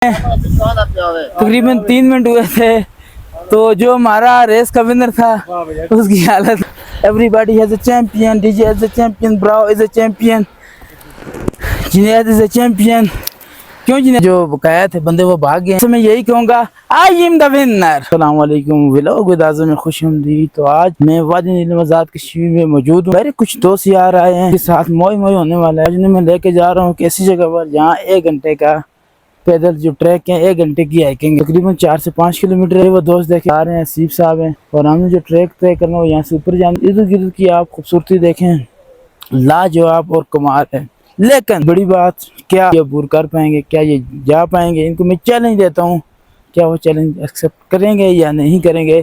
तकरीबन 3 मिनट हुए थे तो जो हमारा रेस का विनर था उसकी हालत, everybody has a champion, DJ has a champion, brow is a champion, Junaid is a champion. क्यों जिन्हें जो बकाया थे बंदे वो भाग गए, तो मैं यही कहूँगा आई एम द विनर। अस्सलाम वालेकुम, व्लॉग विद आज़म में खुशामदीद। तो आज मैं वादी नील मज़ाद कश्मीर में मौजूद हूँ। मेरे कुछ दोस्त यार आए हैं, के साथ मोई होने वाला है, जिन्हें मैं लेके जा रहा हूँ ऐसी जगह पर जहाँ 1 घंटे का पैदल जो ट्रैक है 1 घंटे की हाइकिंग तकरीबन 4 से 5 किलोमीटर है। वो दोस्त देखे आ रहे हैं, सीप साहब हैं, और हमने जो ट्रैक तय करना है यहाँ से ऊपर जाना। इधर गिर्द की आप खूबसूरती देखें, लाजवाब और कमाल है। लेकिन बड़ी बात, क्या ये अबूर कर पाएंगे, क्या ये जा पाएंगे? इनको मैं चैलेंज देता हूँ, क्या वो चैलेंज एक्सेप्ट करेंगे या नहीं करेंगे।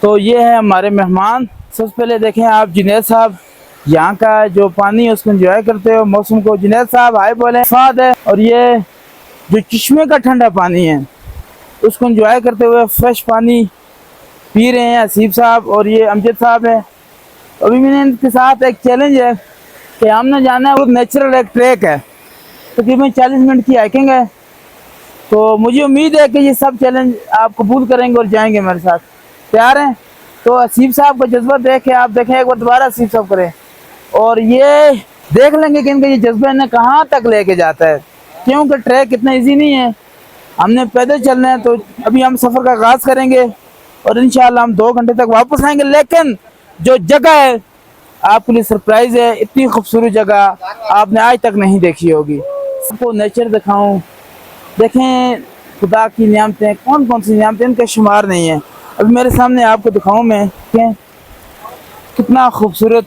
तो ये है हमारे मेहमान। सबसे पहले देखें आप जुनैद साहब, यहाँ का जो पानी है उसको एंजॉय करते हो, मौसम को। जुनैद साहब हाय बोले, फाद है, और ये जो चश्मे का ठंडा पानी है उसको एंजॉय करते हुए फ्रेश पानी पी रहे हैं हसीब साहब, और ये अमजद साहब है। अभी मैंने इनके साथ एक चैलेंज है कि हमने जाना है, वो नेचुरल एक ट्रैक है, तकरीबन 40 मिनट की हाइकिंग है। तो मुझे उम्मीद है कि ये सब चैलेंज आप कबूल करेंगे और जाएंगे मेरे साथ। तैयार हैं? तो हसीब साहब का जज्बा देख के आप देखें, एक बार दोबारा हसीब साहब करें, और ये देख लेंगे कि इनका ये जज्बा इन्हें कहाँ तक लेके जाता है, क्योंकि ट्रैक इतना इजी नहीं है। हमने पैदल चलना है, तो अभी हम सफ़र का आगाज़ करेंगे और इंशाल्लाह हम 2 घंटे तक वापस आएंगे। लेकिन जो जगह है आपके लिए सरप्राइज है, इतनी खूबसूरत जगह आपने आज तक नहीं देखी होगी। सबको नेचर दिखाऊं, देखें खुदा की नियामतें, कौन कौन सी नियामतें, इनका शुमार नहीं है। अभी मेरे सामने आपको दिखाऊं मैं कि कितना खूबसूरत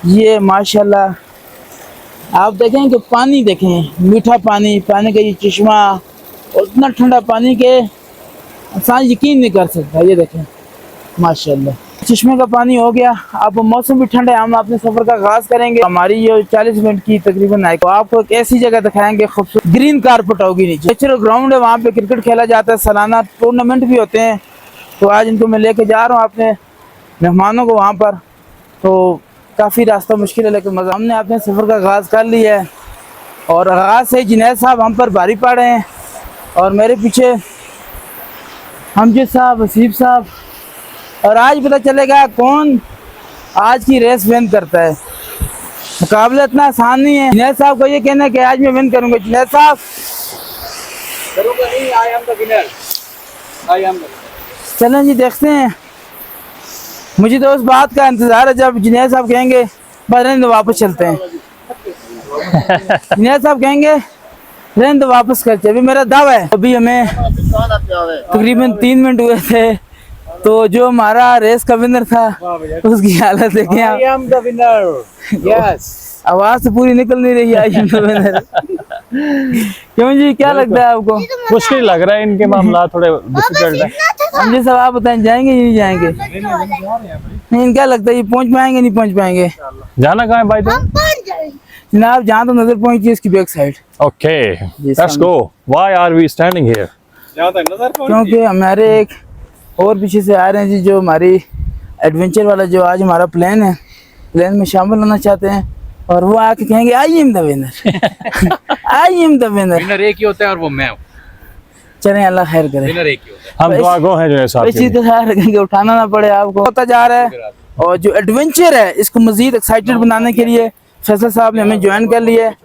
ये माशाल्लाह। आप देखें कि पानी देखें, मीठा पानी, पानी का ये चश्मा, और इतना ठंडा पानी के इंसान यकीन नहीं कर सकता। ये देखें माशाल्लाह, चश्मे का पानी हो गया। अब मौसम भी ठंडा है, हम अपने सफ़र का आगाज़ करेंगे। हमारी ये 40 मिनट की तकरीबन है, तो आपको एक ऐसी जगह दिखाएंगे खूबसूरत, ग्रीन कारपेट होगी नीचे, नेचुरल ग्राउंड है, वहाँ पे क्रिकेट खेला जाता है, सालाना टूर्नामेंट भी होते हैं। तो आज इनको मैं लेके जा रहा हूँ अपने मेहमानों को वहाँ पर। तो काफ़ी रास्ता मुश्किल है, लेकिन मज़ा, हमने अपने सफ़र का आगाज़ कर लिया है, और आगाज़ से जुनैद साहब हम पर भारी पड़ रहे हैं, और मेरे पीछे अमजद साहब, हसीब साहब। और आज पता चलेगा कौन आज की रेस विन करता है। मुकाबला इतना आसान नहीं है। जुनैद साहब को ये कहना है कि आज मैं विन करूँगा। जुनैद साहब करूँगा नहीं, आई am the winner, I am the. चलें जी, देखते हैं। मुझे तो उस बात का इंतज़ार है जब जुनैद साहब कहेंगे बस रहने दो, वापस चलते हैं। जुनैद साहब कहेंगे रहने दो, वापस करते। अभी मेरा दावा है, अभी हमें तकरीबन 3 मिनट हुए थे तो जो हमारा रेस का विनर था उसकी हालत देखें आप। आई एम द विनर, यस। आवाज तो पूरी निकल नहीं रही, आई एम द विनर। क्यों जी, क्या लगता है आपको? मुश्किल लग रहा है, इनके मामला थोड़े डिफिकल्ट है। हम जी सब आप बताएं, जाएंगे या नहीं जाएंगे? नहीं, क्या लगता है ये पहुंच पाएंगे नहीं पहुंच पाएंगे? जाना कहाँ है भाई? तो जनाब जहाँ तो नजर पहुंची है इसकी back side. Okay, let's go. Why are we standing here? जहाँ तक नजर पहुंची, क्योंकि हमारे एक और पीछे से आ रहे हैं जी, जो हमारी एडवेंचर वाला जो आज हमारा प्लान है, प्लान में शामिल होना चाहते हैं, और वो आके कहेंगे आई am the winner, I am the winner. Winner एक ही होता है और वो मैं हूँ। चलें, अल्लाह खैर करे। विनर एक ही होता है। हम दुआ गो हैं जो साहब इसी तो ख्याल रखेंगे, उठाना ना पड़े आपको। होता जा रहा है, और जो एडवेंचर है इसको मजीद एक्साइटेड बनाने के लिए फैसल साहब ने हमें ज्वाइन कर लिया है।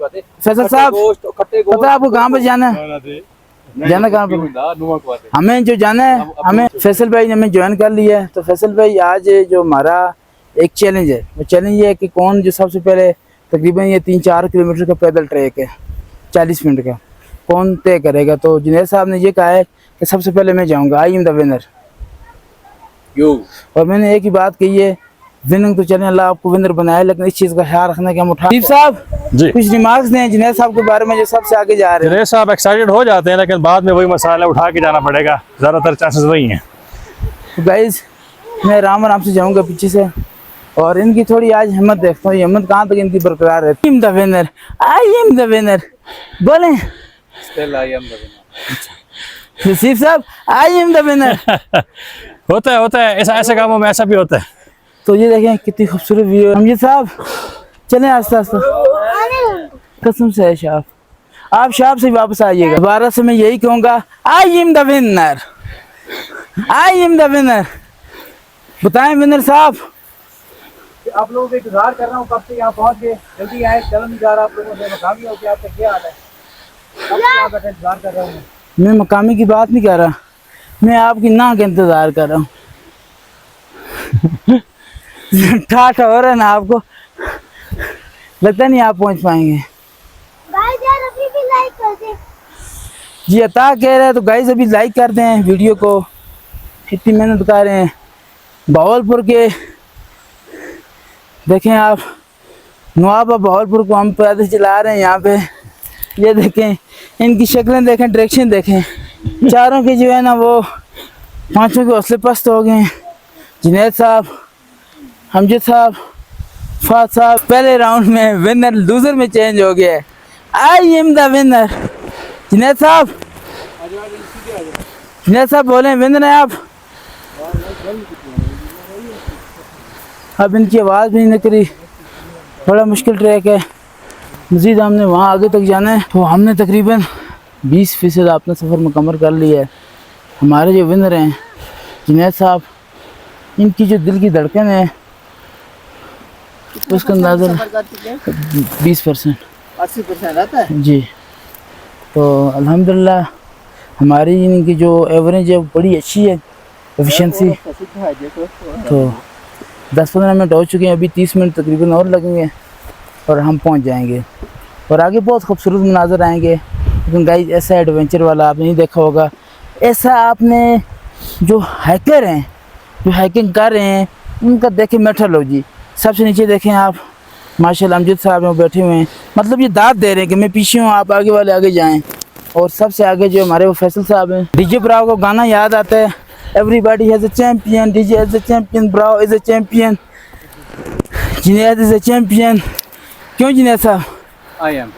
फैसल साहब, पता है आपको कहाँ पर जाना है? जाना कहाँ पर? हमें जो जाना है, हमें फैसल भाई ने हमें ज्वाइन कर लिया है। तो फैसल भाई, आज जो हमारा एक चैलेंज है, वो चैलेंज ये है कि कौन जो सबसे पहले, तकरीबन ये 3-4 किलोमीटर का पैदल ट्रैक है 40 मिनट का, कौन तय करेगा। तो जुनैद साहब ने ये कहा है कि सबसे पहले मैं जाऊँगा, आई एम द विनर यू। और मैंने एक ही बात कही है, विनिंग तो चलें, अल्लाह आपको विनर बनाए, लेकिन इस चीज़ का ख्याल रखना कि हम उठा। साहब जी, कुछ रिमार्क्स दें जुनैद साहब के बारे में जो सबसे आगे जा रहे हैं। जुनैद साहब एक्साइटेड हो जाते हैं, लेकिन बाद में वही मसाला उठा के जाना पड़ेगा, ज़्यादातर चांसेस वही हैं। तो गाइज, मैं आराम से जाऊंगा पीछे से, और इनकी थोड़ी आज हिम्मत देखता हूँ, हिम्मत कहाँ तक इनकी बरकरार है। I am the winner, I am the winner बोलें। Still I am the winner. Haseeb साहब, आई एम द विनर। होता है ऐसे कामों में ऐसा भी होता है। तो ये देखें कितनी खूबसूरत व्यू है। अमजद साहब चलें आस्ते आस्ते, कसम से है शाह, आप शॉप से वापस आइएगा। दोबारा से मैं यही कहूँगा, आई am the winner, I am the winner. बताएं विनर साहब। आप लोगों का इंतजार कर रहा हूँ, कब से यहाँ पहुँच गए, जल्दी आए, चलो नहीं जा रहा आप लोगों से, मकामी हो क्या, आपका क्या हाल है? कब से यहाँ बैठे इंतजार कर रहा हूँ मैं मकामी की बात नहीं कर रहा, मैं आपकी ना का इंतजार कर रहा हूँ। ठाठ हो रहा है ना आपको, लगता नहीं आप पहुँच पाएंगे। गाइस यार अभी भी लाइक कर दे। जी अता कह रहे हैं तो गाइस अभी लाइक कर दें वीडियो को, इतनी मेहनत कर रहे हैं। बहावलपुर के देखें आप, नवाबा बहावलपुर को हम पैदल चला रहे हैं यहाँ पे। ये देखें, इनकी शक्लें देखें, डायरेक्शन देखें। चारों के जो है ना वो पांचों के हौसले पस्त हो गए। जुनैद साहब, हमजद साहब, फात साहब पहले राउंड में विनर लूजर में चेंज हो गया है। I am the winner. Junaid साहब, जुनैद साहब बोले विनर है आप। अब इनकी आवाज़ भी नहीं निकली, बड़ा मुश्किल ट्रैक है। मज़ीद हमने वहाँ आगे तक जाना है, तो हमने तकरीबन 20% अपना सफ़र मुकम्मल कर लिया है। हमारे जो विनर हैं जुनैद साहब, इनकी जो दिल की धड़कन है उसका अंदाज़ा 20%, 80% आता है। जी। तो अल्हम्दुलिल्लाह हमारी इनकी जो एवरेज है वो बड़ी अच्छी है, एफिशिएंसी। तो 10-15 मिनट हो चुके हैं, अभी 30 मिनट तकरीबन और लगेंगे और हम पहुंच जाएंगे। और आगे बहुत खूबसूरत मनाज़र आएंगे। लेकिन गाइस ऐसा एडवेंचर वाला आपने नहीं देखा होगा। ऐसा आपने जो हाइकर हैं, जो हाइकिंग कर रहे हैं, उनका देखें मेट्रोलॉजी। सबसे नीचे देखें आप, माशाल्लाह अमजद साहब हैं, वो बैठे हुए हैं, मतलब ये दाद दे रहे हैं कि मैं पीछे हूँ, आप आगे वाले आगे जाएँ। और सबसे आगे जो हमारे वो फैसल साहब हैं। डीजे ब्राव को गाना याद आता है, everybody has a champion, DJ has a champion, ब्राव is a champion, Junaid is a champion. क्यों जुनैद साहब? आई एम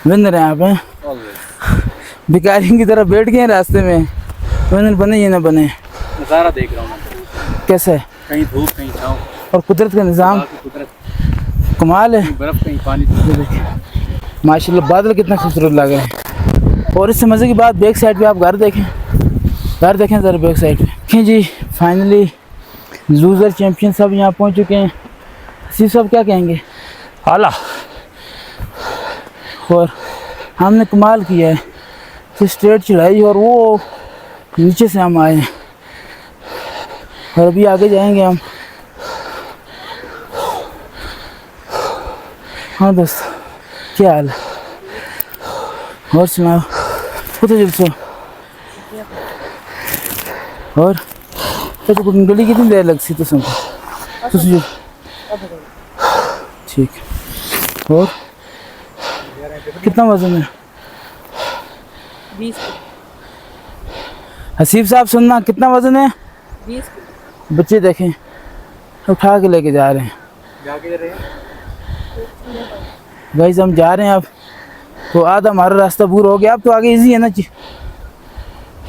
विनर हैं आप हैं। ऑलवेज भिखारियों की तरह बैठ गए हैं रास्ते में, विनर बने या ना बने। नज़ारा देख रहा हूँ मैं, कैसे? कहीं धूप कहीं छाँव, और कुदरत का निज़ाम कुदरत, कमाल है। कहीं बर्फ कहीं पानी। माशाल्लाह बादल कितना खूबसूरत लग रहे हैं। और इससे मज़े की बात, बैक साइड पे आप घर देखें, घर देखें ज़रा बैक साइड पे। देखें जी, फाइनली लूज़र चैम्पियन सब यहाँ पहुँच चुके हैं। हसीब साहब क्या कहेंगे? आला और हमने कमाल किया है कि स्ट्रेट चढ़ाई और वो नीचे से हम आए हैं। और अभी आगे जाएंगे हम। हाँ दोस्त, क्या हाल है? और सुनाओ, कुछ जल्द सो। और तो गली कितनी देर लग सी तो सुन ठीक। और कितना वजन है? 20 हसीब साहब सुनना, कितना वजन है? 20 बच्चे देखें, उठा के लेके जा रहे हैं। जाके रहे गाइस हम जा रहे हैं अब, तो आधा हमारा रास्ता पूरा हो गया। अब तो आगे इजी है ना जी,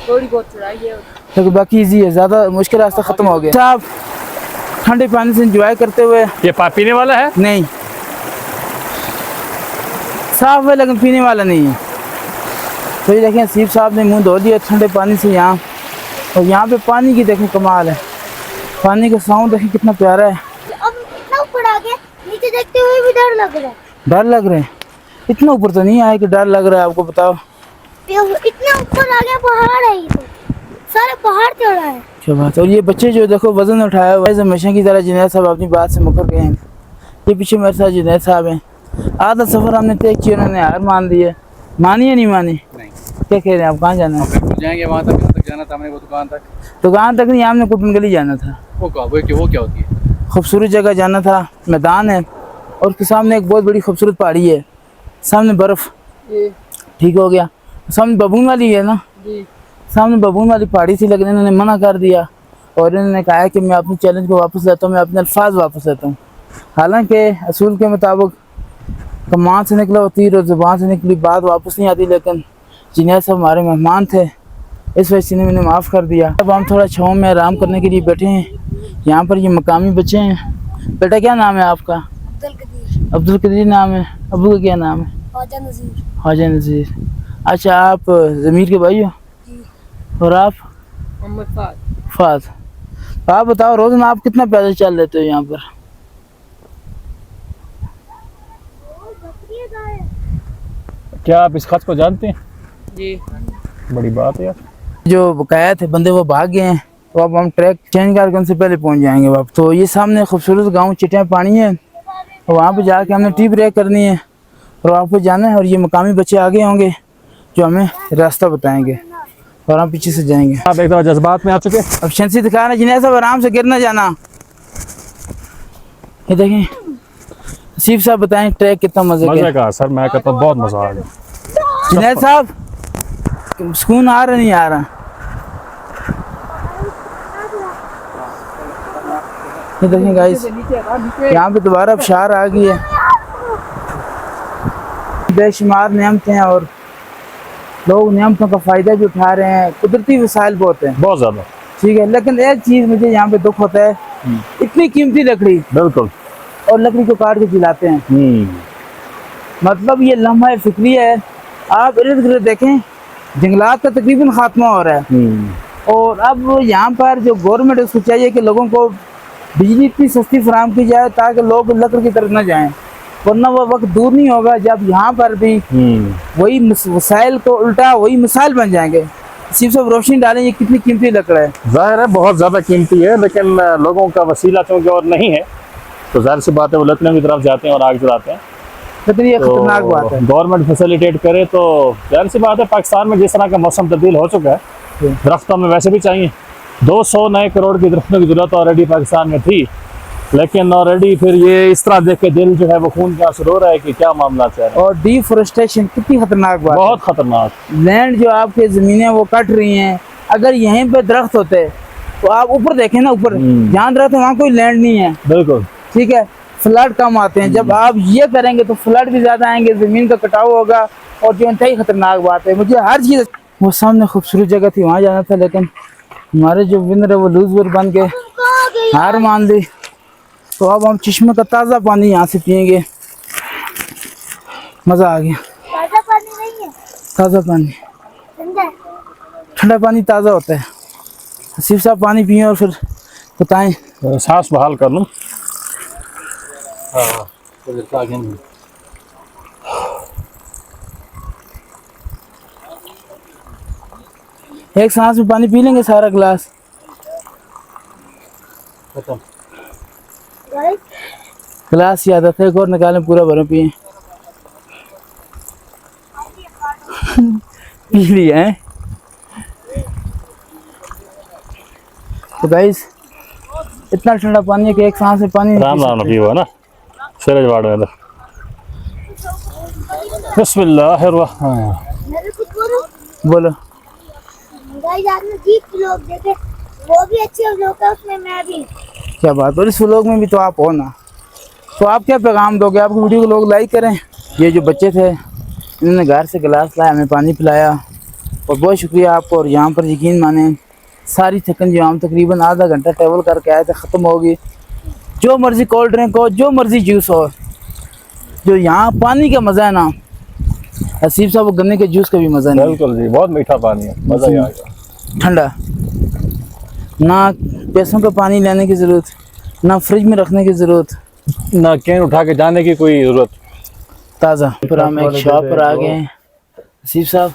थोड़ी बहुत चढ़ाई है। तो बाकी इजी है, ज़्यादा मुश्किल रास्ता ख़त्म हो गया। साहब ठंडे पानी से एंजॉय करते हुए, ये पीने वाला है? नहीं साफ है लेकिन पीने वाला नहीं है। तो ये देखें हसीब साहब ने मुंह धो दिया ठंडे पानी से यहाँ। और यहाँ पे पानी की देखें कमाल है, पानी का साउंड देखें कितना प्यारा है। अब इतना ऊपर आ गया, नीचे देखते हुए भी डर लग रहा है। डर लग रहे हैं? इतना ऊपर तो नहीं आया कि डर लग रहा है आपको, बताओ। इतना ऊपर आ गया, पहाड़ है ये तो, सारे पहाड़ चढ़ा है। क्या बात है। और ये बच्चे जो देखो वजन उठाया हुआ है, हमेशा की तरह जुनैद साहब अपनी बात से मुकर गए हैं। ये पीछे मेरे साथ जुनैद साहब हैं। आधा सफ़र हमने तय किया, उन्होंने हार मान दी है। मानी या नहीं मानी? नहीं, क्या कह रहे हैं आप, कहाँ जाना है? बिल्कुल जाएंगे वहाँ तक, कहाँ तक जाना था हमने, वो दुकान तक। दुकान तक नहीं, हमने कुपन गली जाना था। वो क्या होती है? खूबसूरत जगह जाना था, मैदान है और उसके सामने एक बहुत बड़ी खूबसूरत पहाड़ी है, सामने बर्फ़। ठीक हो गया, सामने बबून वाली है ना जी, सामने बबून वाली पहाड़ी थी, लेकिन इन्होंने मना कर दिया और इन्होंने कहा कि मैं अपने चैलेंज को वापस लेता हूँ, मैं अपने अल्फाज वापस लेता हूँ। हालांकि असूल के मुताबिक कमान से निकला वो तीर और ज़ुबान से निकली बात वापस नहीं आती, लेकिन जुनैद साहब हमारे मेहमान थे, इस वजह से इन्हें मैंने माफ़ कर दिया। अब हम थोड़ा छाँव में आराम करने के लिए बैठे हैं। यहाँ पर ये मकामी बच्चे हैं। बेटा क्या नाम है आपका? अब्दुल कदीर, अब्दुल कदीर नाम है। अबू का क्या नाम है? ख्वाजा नज़ीर। ख्वाजा नज़ीर। अच्छा, आप ज़मीर के भाई हो? और आप? मोहम्मद फात। तो आप बताओ, रोज़ाना आप कितना पैदल चल लेते हो यहाँ पर? क्या आप इस खत को जानते हैं? जी। बड़ी बात है यार। जो बकाया थे बंदे वो भाग गए हैं, तो अब हम ट्रैक चेंज करके उनसे पहले पहुँच जाएंगे वापस। तो ये सामने खूबसूरत गाँव चिटिया पानी है, तो वहाँ पे जाके हमने टी ब्रेक करनी है और वापस जाना है। और ये मकामी बच्चे आगे होंगे जो हमें रास्ता बताएंगे और हम पीछे से जाएंगे। आप एक दफा जज्बात में आ चुके हैं। अब शंसी दिखा रहे हैं जिन्हें सब आराम से गिरना जाना। ये देखें, सीफ साहब बताएं ट्रैक कितना मजे मजे का। का सर, मैं कहता हूँ बहुत मजा आ गया। जुनैद साहब, सुकून आ रहा नहीं आ रहा? ये देखें गाइस, यहाँ पे दोबारा अबशार आ गई है। बेशुमार नेमतें हैं और लोग नेमतों का फ़ायदा भी उठा रहे हैं। कुदरती वसाइल बहुत हैं, बहुत ज्यादा। ठीक है, लेकिन एक चीज़ मुझे यहाँ पे दुख होता है, इतनी कीमती लकड़ी बिल्कुल। और लकड़ी को काट के जलाते हैं। मतलब ये लम्हा फिक्री है। आप इर्द गिर्द देखें, जंगलात का तकरीबन खात्मा हो रहा है। और अब यहाँ पर जो गवर्नमेंट है उसको चाहिए कि लोगों को बिजली इतनी सस्ती फराहम की जाए ताकि लोग लकड़ी की तरफ न जाएं, वरना वो वक्त दूर नहीं होगा जब यहाँ पर भी वही वसाइल को उल्टा वही मिसाइल बन जाएंगे। सिर्फ सब रोशनी डालें, ये कितनी कीमती लकड़ है। जाहिर है बहुत ज्यादा कीमती है, लेकिन लोगों का वसीला चूंकि और नहीं है तो जाहिर सी बात है वो लकड़ियों की तरफ जाते हैं और आग जलाते हैं। कितनी ये खतरनाक बात है। गवर्नमेंट फैसिलिटेट करे तो जाहिर सी बात है, पाकिस्तान में जिस तरह का मौसम तब्दील हो चुका है, दरख्तों में वैसे भी चाहिए। 200 नए करोड़ की दरख्तों की जरूरत ऑलरेडी पाकिस्तान में थी, लेकिन ऑलरेडी फिर ये इस तरह देख के दिल जो है वो खून का असर हो रहा है कि क्या मामला है। और डिफॉरेस्टेशन कितनी खतरनाक बात, बहुत खतरनाक। लैंड जो आपके जमीनें वो कट रही हैं। अगर यहीं पे दरख्त होते तो आप ऊपर देखें ना, ऊपर जहाँ दरख्त है वहाँ कोई लैंड नहीं है। बिल्कुल ठीक है, फ्लड कम आते हैं। जब आप ये करेंगे तो फ्लड भी ज्यादा आएंगे, जमीन का कटाव होगा। और जो इंतहाई खतरनाक बात है, मुझे हर चीज, वो सामने खूबसूरत जगह थी वहाँ जाना था, लेकिन हमारे जो विनर है वो लूजर बन के हार मान ली। तो अब हम चश्मे का ताज़ा पानी यहाँ से पियेंगे। मज़ा आ गया। ताजा पानी नहीं है, ताज़ा पानी, ठंडा है। ठंडा पानी ताज़ा होता है। सिर्फ साहब पानी पिए और फिर बताएं। सांस बहाल कर लूँ। एक सांस में पानी पी लेंगे सारा गिलास। गिलास याद आता है, एक और निकालें, पूरा भर पिए। पी लिया है। तो गाइस, इतना ठंडा पानी है कि एक सांस में पानी राम राम पीवा ना सिरज वाड़ में। बिस्मिल्लाहिर्रहमान। मेरे कुछ बोलो। बोलो। गाइस, आपने 30 लोग देखे, वो भी अच्छे लोग हैं, उसमें मैं भी। क्या बात, और इस व्लॉग में भी तो आप हो ना, तो आप क्या पैगाम दोगे? आपकी वीडियो को लोग लाइक करें। ये जो बच्चे थे, इन्होंने घर से गिलास लाया, हमें पानी पिलाया, और बहुत शुक्रिया आपको। और यहाँ पर यकीन माने सारी थकन जो हम तकरीबन आधा घंटा ट्रैवल करके आए थे ख़त्म होगी। जो मर्ज़ी कोल्ड ड्रिंक हो, जो मर्ज़ी जूस हो, जो यहाँ पानी का मज़ा है ना, हसीब साहब, गन्ने के जूस का भी मज़ा नहीं। बिल्कुल जी, बहुत मीठा पानी है, मज़ा ही आ गया। ठंडा, ना पैसों का पानी लेने की ज़रूरत, ना फ्रिज में रखने की ज़रूरत, ना कैन उठा के जाने की कोई जरूरत। ताज़ा। फिर हम एक शॉप पर आ गए हैं। हसीब साहब,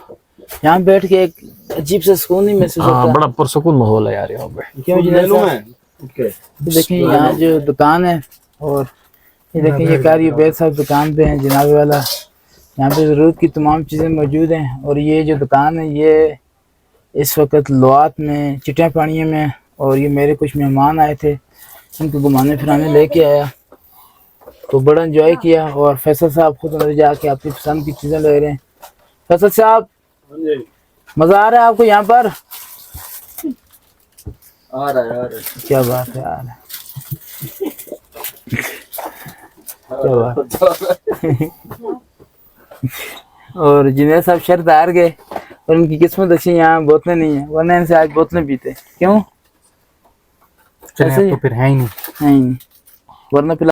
यहाँ बैठ के एक अजीब सा सुकून नहीं महसूस होता। बड़ा पुरसुकून माहौल है यार यहाँ पे। क्यों जुनैद साहब? देखिए यहाँ जो दुकान है, और ये देखिए ये कारी उबैद साहब दुकान पे हैं, जनाबे वाला। यहाँ पे ज़रूरत की तमाम चीज़ें मौजूद हैं। और ये जो दुकान है ये इस वक्त लोआत में, चिटिया पानियों में। और ये मेरे कुछ मेहमान आए थे, उनको घुमाने फिराने लेके आया, तो बड़ा इंजॉय किया। और फैसल साहब खुद अंदर जाके अपनी पसंद की चीज़ें ले रहे हैं। फैसल साहब, मज़ा आ रहा है आपको यहाँ पर? आ रहा है। क्या बात है यार, क्या बात। और जुनैद साहब शर्त हार गए, और उनकी किस्मत अच्छी, यहाँ बोतलें नहीं है, वरना इनसे आज बोतलें पीते। क्यों? ऐसे ही? तो फिर है ही नहीं। नहीं, वरना